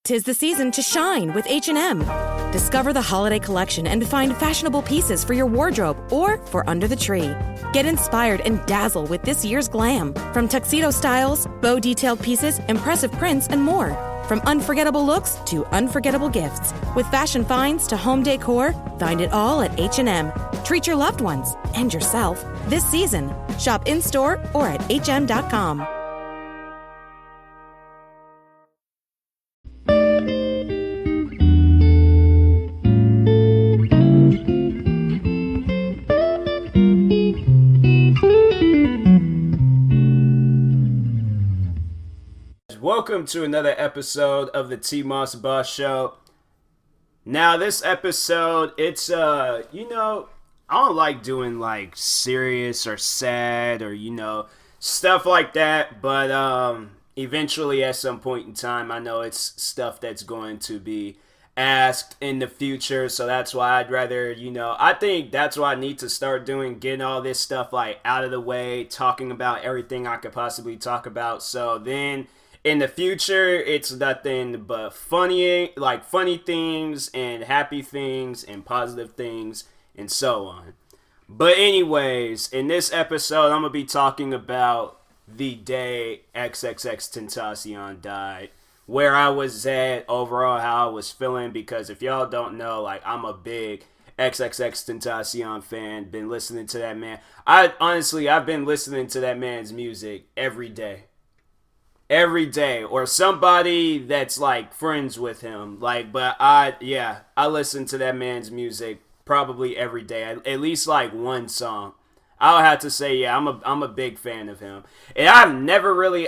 'Tis the season to shine with H&M. Discover the holiday collection and find fashionable pieces for your wardrobe or for under the tree. Get inspired and dazzle with this year's glam. From tuxedo styles, bow detailed pieces, impressive prints, and more. From unforgettable looks to unforgettable gifts. With fashion finds to home decor, find it all at H&M. Treat your loved ones and yourself this season. Shop in-store or at hm.com. Welcome to another episode of the TMossBoss Show. Now, this episode, it's, I don't like doing, like, serious or sad or, stuff like that. But, eventually, at some point in time, I know it's stuff that's going to be asked in the future. So that's why I'd rather, I think that's what I need to start doing, getting all this stuff, like, out of the way, talking about everything I could possibly talk about. So then in the future, it's nothing but funny things and happy things and positive things and so on. But anyways, in this episode, I'm going to be talking about the day XXXTentacion died, where I was at, overall, how I was feeling, because if y'all don't know, like, I'm a big XXXTentacion fan, been listening to that man. I've been listening to that man's music every day, or somebody that's like friends with him, but I listen to that man's music probably every day, at least like one song. I'll have to say, I'm a big fan of him, and I never really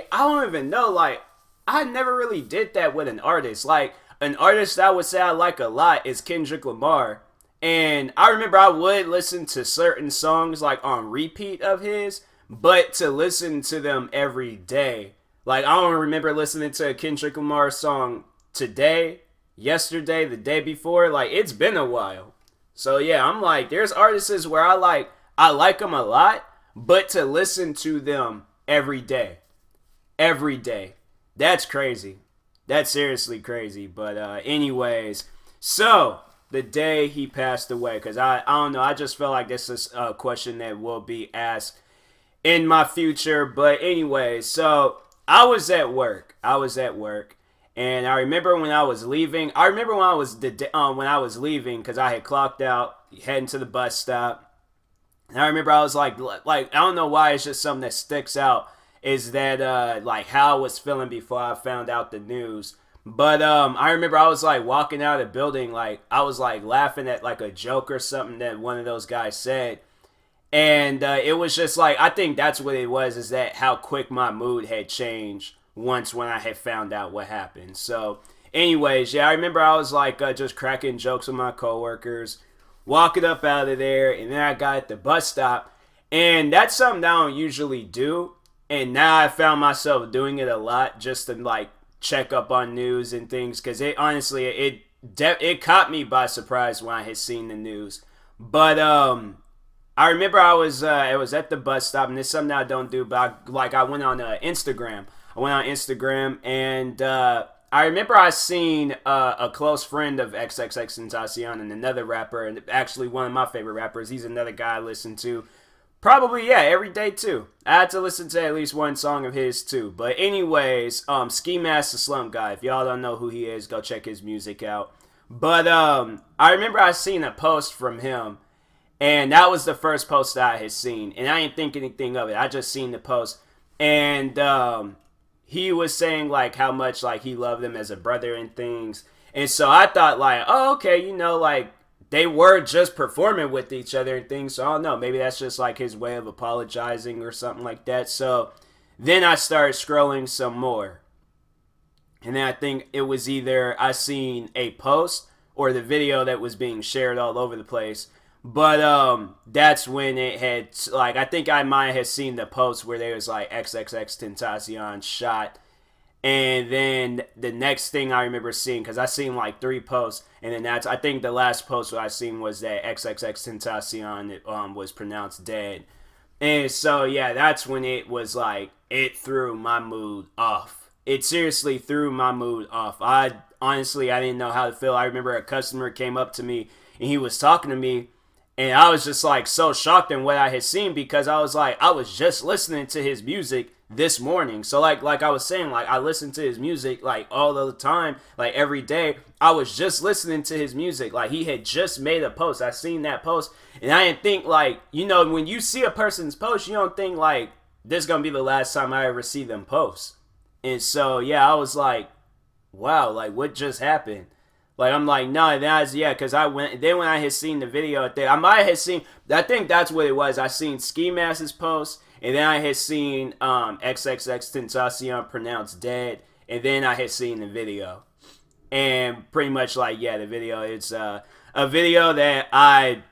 did that with an artist. Like, an artist I would say I like a lot is Kendrick Lamar, and I remember I would listen to certain songs like on repeat of his, but to listen to them every day. Like, I don't remember listening to a Kendrick Lamar song today, yesterday, the day before. Like, it's been a while. So, yeah, I'm like, there's artists where I like them a lot, but to listen to them every day, that's crazy. That's seriously crazy. But anyways, so the day he passed away, because I don't know, I just felt like this is a question that will be asked in my future. But anyways, so I was at work, and I remember when I was leaving, when I was leaving, because I had clocked out, heading to the bus stop, and I remember I was like, I don't know why, it's just something that sticks out, is that, how I was feeling before I found out the news. But, I remember I was, walking out of the building, I was, laughing at, a joke or something that one of those guys said. And it was just I think that's what it was, is that how quick my mood had changed when I had found out what happened. So anyways, I remember I was just cracking jokes with my coworkers, walking up out of there, and then I got at the bus stop, and that's something I don't usually do, and now I found myself doing it a lot, just to check up on news and things, because it honestly, it caught me by surprise when I had seen the news. But I remember I was at the bus stop, and it's something I don't do, but I went on Instagram. And I remember I seen a close friend of XXXTentacion and another rapper, and actually one of my favorite rappers. He's another guy I listen to probably, every day too. I had to listen to at least one song of his too. But anyways, Ski Mask the Slump Guy. If y'all don't know who he is, go check his music out. But I remember I seen a post from him, and that was the first post that I had seen. And I didn't think anything of it. I just seen the post. And he was saying, how much, he loved him as a brother and things. And so I thought, oh, okay, they were just performing with each other and things. So I don't know. Maybe that's just, his way of apologizing or something like that. So then I started scrolling some more. And then I think it was either I seen a post or the video that was being shared all over the place. But that's when it had, I think I might have seen the post where there was XXXTentacion shot, and then the next thing I remember seeing, because I seen 3 posts, and then I think the last post I seen was that XXXTentacion was pronounced dead. And so that's when it was it threw my mood off. it seriously threw my mood off. I didn't know how to feel. I remember a customer came up to me and he was talking to me, and I was just like so shocked in what I had seen, because I was like, I was just listening to his music this morning. So like I was saying, like I listened to his music like all the time, like every day. I was just listening to his music. Like he had just made a post. I seen that post, and I didn't think, like, you know, when you see a person's post, you don't think like this is gonna be the last time I ever see them post. And so yeah, I was like, wow, like what just happened? Like I'm like, no, that's, yeah, because I went, then when I had seen the video there, I think that's what it was. I seen Ski Mask's post, and then I had seen XXXTentacion pronounced dead, and then I had seen the video. And pretty much like, yeah, the video, it's a video that I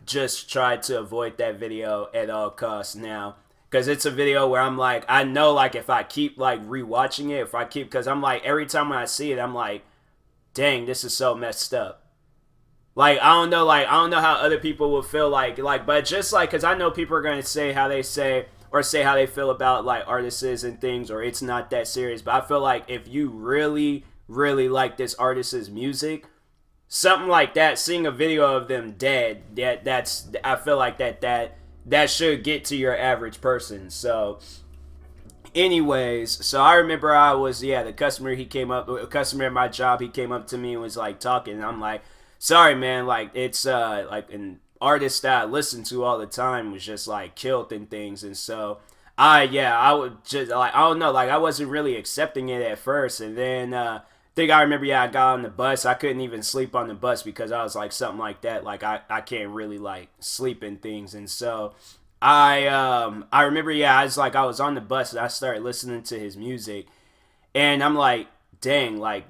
just tried to avoid that video at all costs now. Because it's a video where I'm like, I know like if I keep like rewatching it, because I'm like, every time when I see it, I'm like, dang, this is so messed up. Like, I don't know how other people will feel like, but just like, because I know people are going to say how they say how they feel about like artists and things, or it's not that serious. But I feel like if you really, really like this artist's music, something like that, seeing a video of them dead, I feel like that should get to your average person. So anyways, so I remember the customer at my job, he came up to me and was like talking, and I'm like, sorry man, like it's like an artist that I listen to all the time was just like killed and things. And so I would just like, I don't know, like I wasn't really accepting it at first. And then I remember I got on the bus. I couldn't even sleep on the bus because I was like something like that, like I can't really like sleep and things. And so I remember I was on the bus and I started listening to his music, and I'm like, dang, like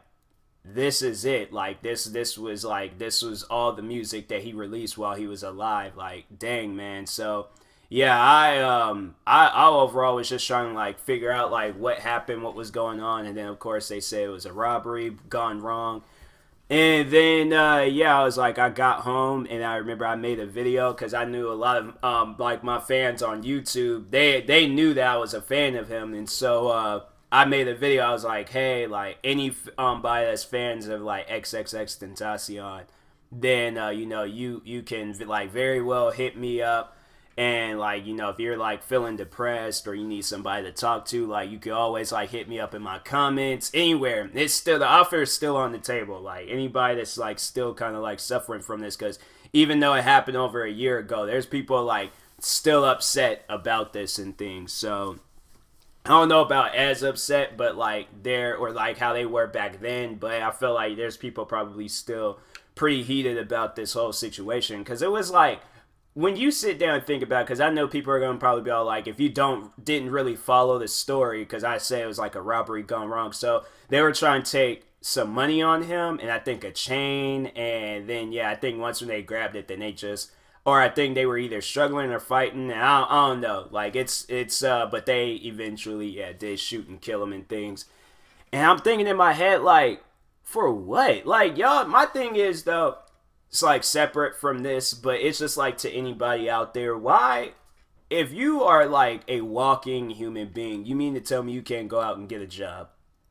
this is it. Like this was all the music that he released while he was alive. Like, dang, man. So yeah, I overall was just trying to like figure out like what happened, what was going on, and then of course they say it was a robbery gone wrong. And then, I was like, I got home, and I remember I made a video, because I knew a lot of, like, my fans on YouTube, they knew that I was a fan of him. And so, I made a video. I was like, hey, like, any, that's fans of, like, XXXTentacion, then, you can, like, very well hit me up. And, like, if you're, like, feeling depressed or you need somebody to talk to, like, you can always, like, hit me up in my comments, anywhere. It's still, the offer is still on the table. Like, anybody that's, like, still kind of, like, suffering from this, because even though it happened over a year ago, there's people, like, still upset about this and things. So, I don't know about as upset, but, like, or, like, how they were back then, but I feel like there's people probably still pretty heated about this whole situation, because it was, like, when you sit down and think about it, because I know people are going to probably be all like, if you didn't really follow the story, because I say it was like a robbery gone wrong. So they were trying to take some money on him, and I think a chain, and then, I think once when they grabbed it, then I think they were either struggling or fighting, and I don't know. Like, but they eventually, did shoot and kill him and things. And I'm thinking in my head, like, for what? Like, y'all, my thing is, though, it's like separate from this, but it's just like to anybody out there, why, if you are like a walking human being, you mean to tell me you can't go out and get a job?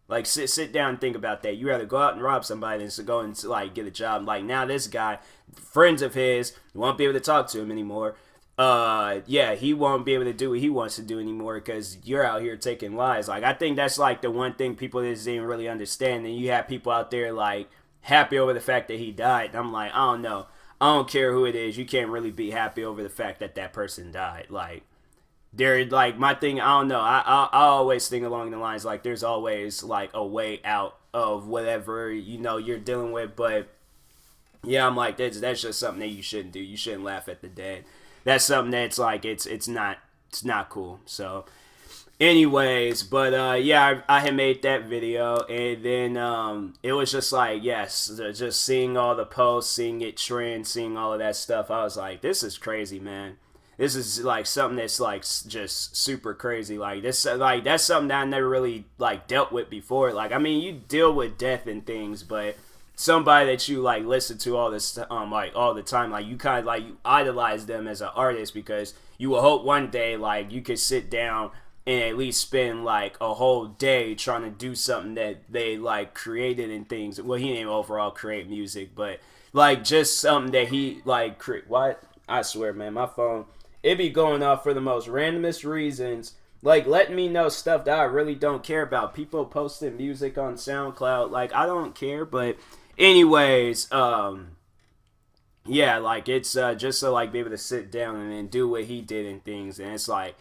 Like, sit down and think about that. You rather go out and rob somebody than to go and like get a job. Like, now this guy, friends of his, won't be able to talk to him anymore. He won't be able to do what he wants to do anymore because you're out here taking lives. Like, I think that's like the one thing people just didn't really understand. And you have people out there like happy over the fact that he died. And I'm like, I don't know. I don't care who it is. You can't really be happy over the fact that that person died. Like, they're like, my thing, I don't know. I always think along the lines like there's always like a way out of whatever, you're dealing with. But yeah, I'm like, that's just something that you shouldn't do. You shouldn't laugh at the dead. That's something that's like, it's not cool. So anyways, but I had made that video, and then it was just like, just seeing all the posts, seeing it trend, seeing all of that stuff, I was like, this is crazy, man. This is like something that's like just super crazy. Like this, like that's something that I never really like dealt with before. Like, I mean, you deal with death and things, but somebody that you like listen to all this like all the time, like you kind of like you idolize them as an artist because you will hope one day like you could sit down and at least spend like a whole day trying to do something that they like created and things. Well, he didn't overall create music, but like just something that he like what? I swear, man, my phone, it be going off for the most randomest reasons, like letting me know stuff that I really don't care about. People posting music on SoundCloud, like I don't care. But anyways, yeah, like it's just to like be able to sit down and then do what he did and things. And it's like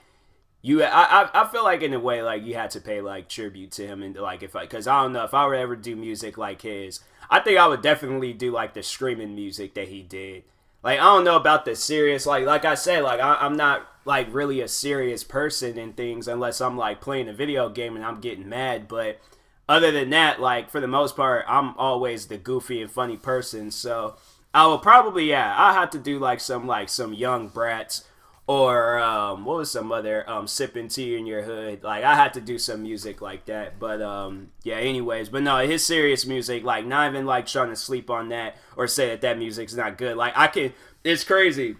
I feel like in a way like you had to pay like tribute to him, and like if I, because I don't know, if I were to ever do music like his, I think I would definitely do like the screaming music that he did. Like I don't know about the serious, like I said, like I'm not like really a serious person and things unless I'm like playing a video game and I'm getting mad. But other than that, like for the most part, I'm always the goofy and funny person. So I will probably, yeah, I'll have to do like some Young Brats, or what was some other sipping tea in your hood. Like I had to do some music like that. But yeah, anyways, but no, his serious music, like not even like trying to sleep on that or say that music's not good. Like it's crazy.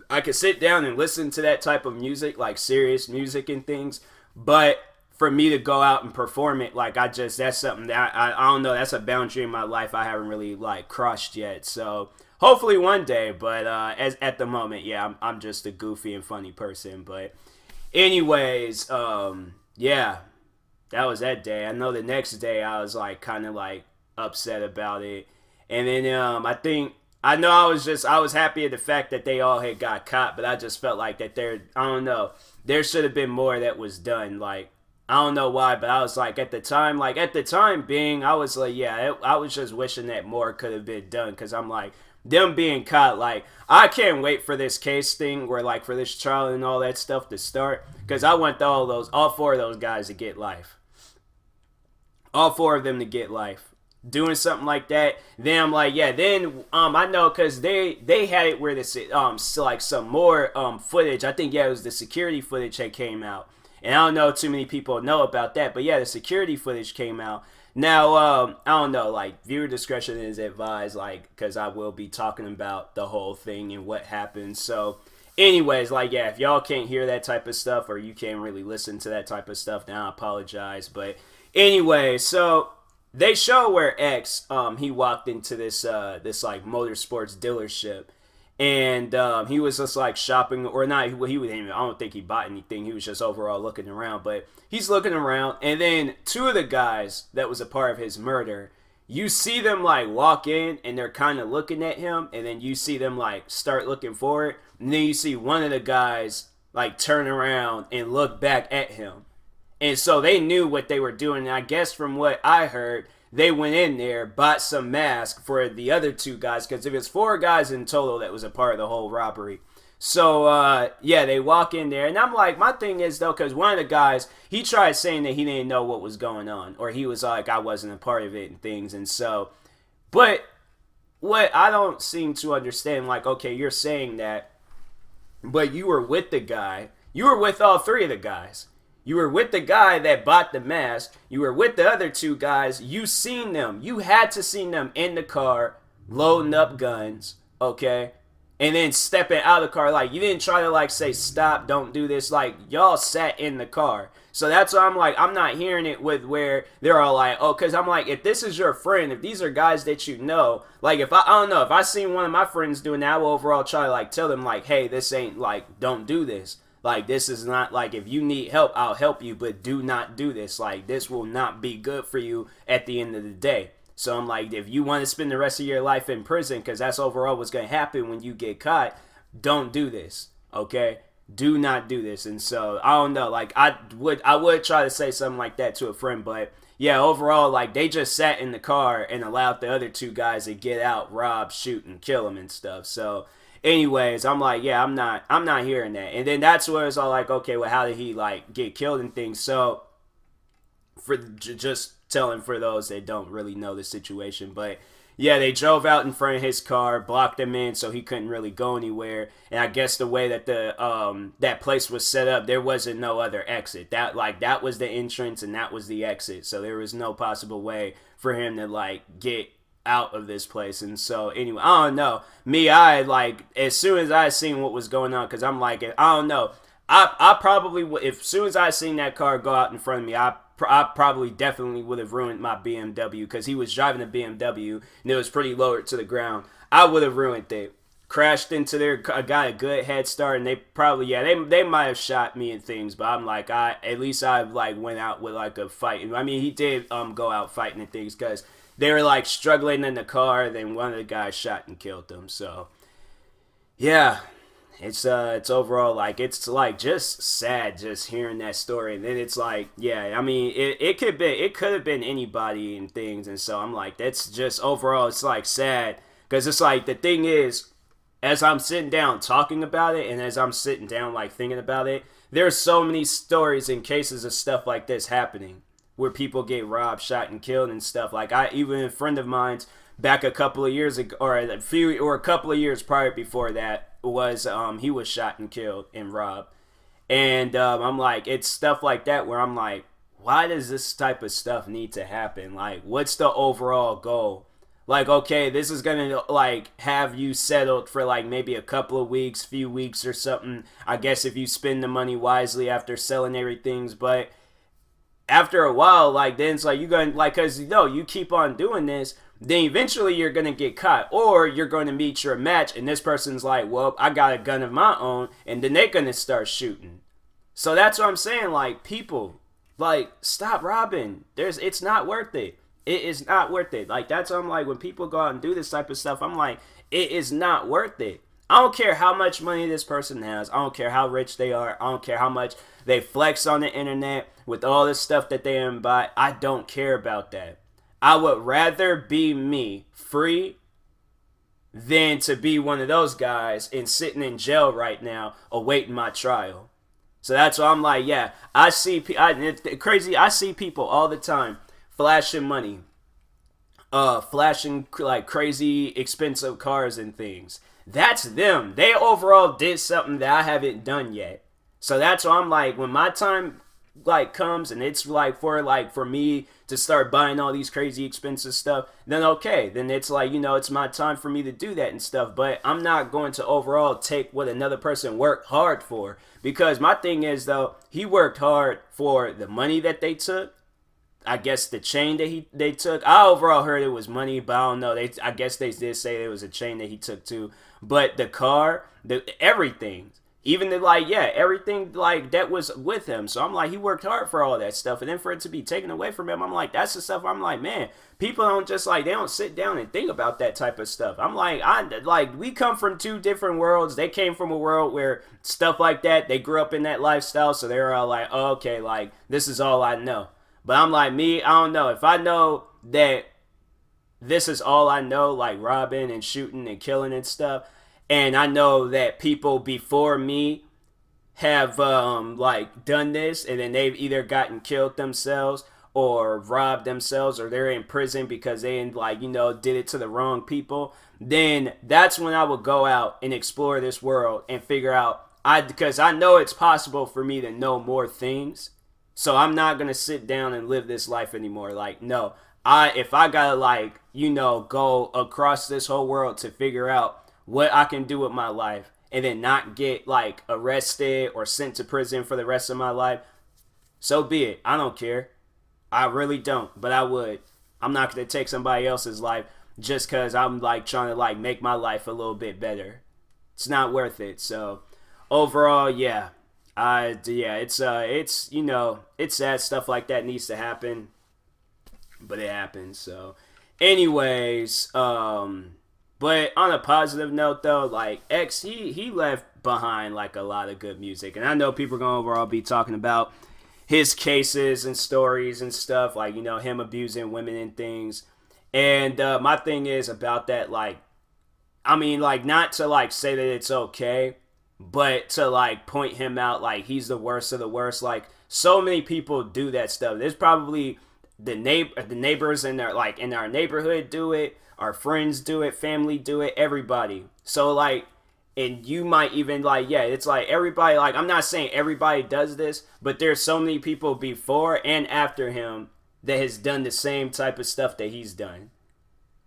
I could sit down and listen to that type of music, like serious music and things, but for me to go out and perform it, like that's something that I don't know, that's a boundary in my life I haven't really like crossed yet. So hopefully one day, but as at the moment, yeah, I'm just a goofy and funny person. But anyways, yeah, that was that day. I know the next day I was like kind of like upset about it, and then I know I was happy at the fact that they all had got caught, but I just felt like that I don't know, there should have been more that was done. Like I don't know why, but I was like at the time being, I was like, yeah, I was just wishing that more could have been done, because I'm like, them being caught, like I can't wait for this case thing where like for this trial and all that stuff to start, because I want all four of those guys to get life. All four of them to get life. Doing something like that, then I'm like, yeah, then I know, because they had it where this so like some more footage. I think, yeah, it was the security footage that came out, and I don't know too many people know about that, but yeah, the security footage came out. Now I don't know, like viewer discretion is advised, like because I will be talking about the whole thing and what happened. So anyways, like yeah, if y'all can't hear that type of stuff or you can't really listen to that type of stuff, then I apologize. But anyway, so they show where X he walked into this like motorsports dealership, and he was just like shopping, or not, he was even, I don't think he bought anything, he was just overall looking around. But he's looking around, and then two of the guys that was a part of his murder, you see them like walk in and they're kind of looking at him, and then you see them like start looking forward, and then you see one of the guys like turn around and look back at him. And so they knew what they were doing. And I guess from what I heard, they went in there, bought some masks for the other two guys, because it was four guys in total that was a part of the whole robbery. So, yeah, they walk in there. And I'm like, my thing is, though, because one of the guys, he tried saying that he didn't know what was going on, or he was like, I wasn't a part of it and things. And so, but what I don't seem to understand, like, okay, you're saying that, but you were with the guy. You were with all three of the guys. You were with the guy that bought the mask. You were with the other two guys. You seen them. You had to seen them in the car, loading up guns, okay? And then stepping out of the car. Like, you didn't try to, like, say, stop, don't do this. Like, y'all sat in the car. So that's why I'm like, I'm not hearing it with where they're all like, oh, because I'm like, if this is your friend, if these are guys that you know, like, if I don't know, if I seen one of my friends doing that, I will overall try to, like, tell them, like, hey, this ain't, like, don't do this. Like, this is not, like, if you need help, I'll help you, but do not do this. Like, this will not be good for you at the end of the day. So I'm like, if you want to spend the rest of your life in prison, because that's overall what's going to happen when you get caught, don't do this, okay? Do not do this. And so, I don't know, like, I would try to say something like that to a friend, but yeah, overall, like, they just sat in the car and allowed the other two guys to get out, rob, shoot, and kill them and stuff. So anyways, I'm like, yeah, I'm not hearing that. And then that's where it's all like, okay, well, how did he like get killed and things? So for just telling for those that don't really know the situation, but yeah, they drove out in front of his car, blocked him in, so he couldn't really go anywhere. And I guess the way that the that place was set up, there wasn't no other exit. That was the entrance and that was the exit. So there was no possible way for him to like get out of this place. And so anyway, I don't know, me, I like, as soon as I seen what was going on, because I'm like, I don't know, I probably would, if as soon as I seen that car go out in front of me, I probably definitely would have ruined my BMW because he was driving a BMW and it was pretty lowered to the ground. I would have ruined it. Crashed into there, got a good head start, and they probably, they might have shot me and things, but I'm like, at least I like went out with like a fight. I mean, he did go out fighting and things because they were like struggling in the car, then one of the guys shot and killed them. So yeah, it's overall like, it's like just sad just hearing that story, and then it's like, yeah, I mean, it could have been anybody and things, and so I'm like, that's just overall, it's like sad because it's like, the thing is, as I'm sitting down talking about it, and as I'm sitting down like thinking about it, there's so many stories and cases of stuff like this happening where people get robbed, shot, and killed and stuff. Like, even a friend of mine's back a couple of years ago, or a couple of years prior before that, was he was shot and killed and robbed. And I'm like, it's stuff like that where I'm like, why does this type of stuff need to happen? Like, what's the overall goal? Like, okay, this is gonna like have you settled for like maybe a couple of weeks, few weeks or something. I guess if you spend the money wisely after selling everything, but after a while, like, then it's like, you're gonna, like, cause you keep on doing this, then eventually you're gonna get caught, or you're gonna meet your match, and this person's like, well, I got a gun of my own, and then they're gonna start shooting. So that's what I'm saying. Like, people, like, stop robbing. It's not worth it. It is not worth it. Like, that's what I'm like, when people go out and do this type of stuff, I'm like, it is not worth it. I don't care how much money this person has. I don't care how rich they are. I don't care how much they flex on the internet with all this stuff that they buy. I don't care about that. I would rather be me, free, than to be one of those guys and sitting in jail right now awaiting my trial. So that's why I'm like, yeah, I see people all the time flashing money, flashing like crazy expensive cars and things. That's them. They overall did something that I haven't done yet. So that's why I'm like, when my time like comes and it's like for me to start buying all these crazy expensive stuff, then okay, then it's like, it's my time for me to do that and stuff. But I'm not going to overall take what another person worked hard for, because my thing is, though, he worked hard for the money that they took. I guess the chain that they took. I overall heard it was money, but I don't know. I guess they did say it was a chain that he took too. But the car, everything, even everything like that was with him. So I'm like, he worked hard for all that stuff, and then for it to be taken away from him, I'm like, that's the stuff. I'm like, man, people don't just like, they don't sit down and think about that type of stuff. I'm like, we come from two different worlds. They came from a world where stuff like that, they grew up in that lifestyle, so they're all like, oh, okay, like, this is all I know. But I'm like, me, I don't know. If I know that this is all I know, like robbing and shooting and killing and stuff, and I know that people before me have like done this, and then they've either gotten killed themselves or robbed themselves, or they're in prison because they did it to the wrong people, then that's when I would go out and explore this world and figure out, because I know it's possible for me to know more things. So I'm not going to sit down and live this life anymore. Like, no, if I got to go across this whole world to figure out what I can do with my life and then not get like arrested or sent to prison for the rest of my life, so be it. I don't care. I really don't, but I would. I'm not going to take somebody else's life just because I'm like trying to like make my life a little bit better. It's not worth it. So overall, yeah. It's sad stuff like that needs to happen, but it happens. So anyways, but on a positive note though, like X, he left behind like a lot of good music, and I know people are gonna overall be talking about his cases and stories and stuff, like, him abusing women and things. And my thing is about that, like, I mean, like, not to like say that it's okay, but to like point him out like he's the worst of the worst. Like, so many people do that stuff. There's probably the neighbors in our neighborhood do it, our friends do it, family do it, everybody. So like, and you might even like, yeah, it's like everybody, like, I'm not saying everybody does this, but there's so many people before and after him that has done the same type of stuff that he's done.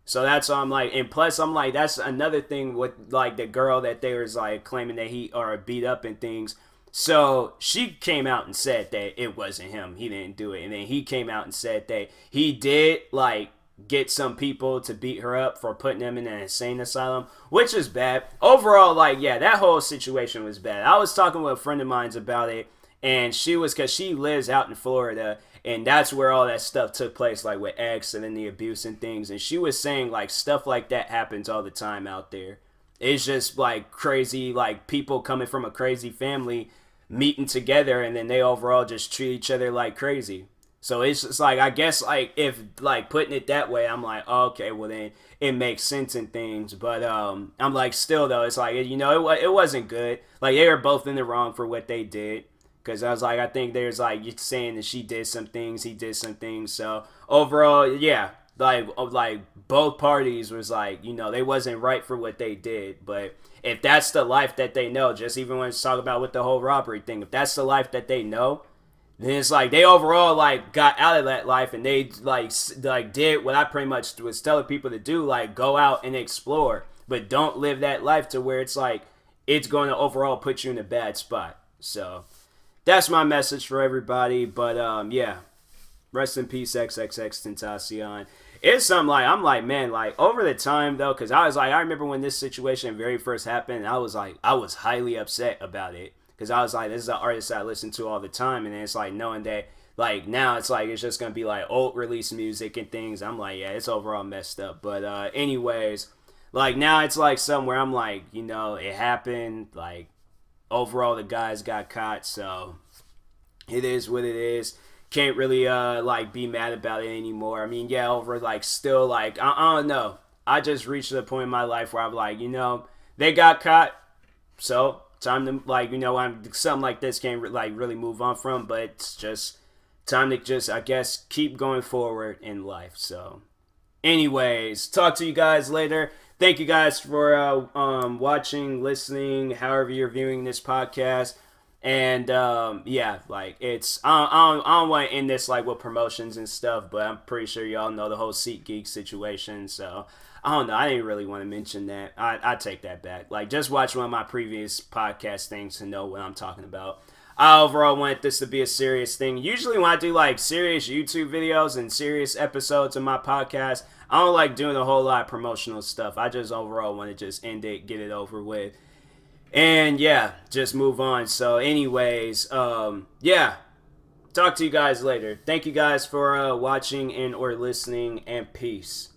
So that's why I'm like, and plus I'm like, that's another thing with like the girl that they was like claiming that he or beat up and things. So she came out and said that it wasn't him. He didn't do it. And then he came out and said that he did, like, get some people to beat her up for putting them in an insane asylum, which is bad. Overall, like, yeah, that whole situation was bad. I was talking with a friend of mine about it, and because she lives out in Florida, and that's where all that stuff took place, like with X and then the abuse and things. And she was saying, like, stuff like that happens all the time out there. It's just, like, crazy, like, people coming from a crazy family meeting together, and then they overall just treat each other like crazy. So it's just like, I guess, like, if, like, putting it that way, I'm like, oh, okay, well then it makes sense and things. But I'm like, still though, it's like, you know, it wasn't good. Like, they were both in the wrong for what they did. Because I was like, I think there's, like, you're saying that she did some things, he did some things. So overall, yeah, like both parties was like, you know, they wasn't right for what they did. But if that's the life that they know, just even when it's talk about with the whole robbery thing, if that's the life that they know, then it's like they overall, like, got out of that life, and they like did what I pretty much was telling people to do, like, go out and explore, but don't live that life to where it's like it's going to overall put you in a bad spot. So that's my message for everybody. But yeah, rest in peace, XXXTentacion. It's something like, I'm like, man, like, over the time though, because I was like, I remember when this situation very first happened, I was like, I was highly upset about it. Because I was like, this is an artist I listen to all the time. And then it's like, knowing that, like, now it's like, it's just going to be like old release music and things. I'm like, yeah, it's overall messed up. But anyways, like, now it's like somewhere I'm like, you know, it happened. Like, overall, the guys got caught. So it is what it is. Can't really, like, be mad about it anymore. I mean, yeah, over, like, still, like, I don't know. I just reached the point in my life where I'm like, you know, they got caught. So time to, like, you know, something like this can't, like, really move on from, but it's just time to just, I guess, keep going forward in life. So anyways, talk to you guys later. Thank you guys for watching, listening, however you're viewing this podcast. And yeah, like, it's I don't want to end this like with promotions and stuff, but I'm pretty sure y'all know the whole SeatGeek situation. So I don't know. I didn't really want to mention that. I take that back. Like, just watch one of my previous podcast things to know what I'm talking about. I overall want this to be a serious thing. Usually when I do, like, serious YouTube videos and serious episodes of my podcast, I don't like doing a whole lot of promotional stuff. I just overall want to just end it, get it over with. And yeah, just move on. So anyways, yeah. Talk to you guys later. Thank you guys for watching and or listening, and peace.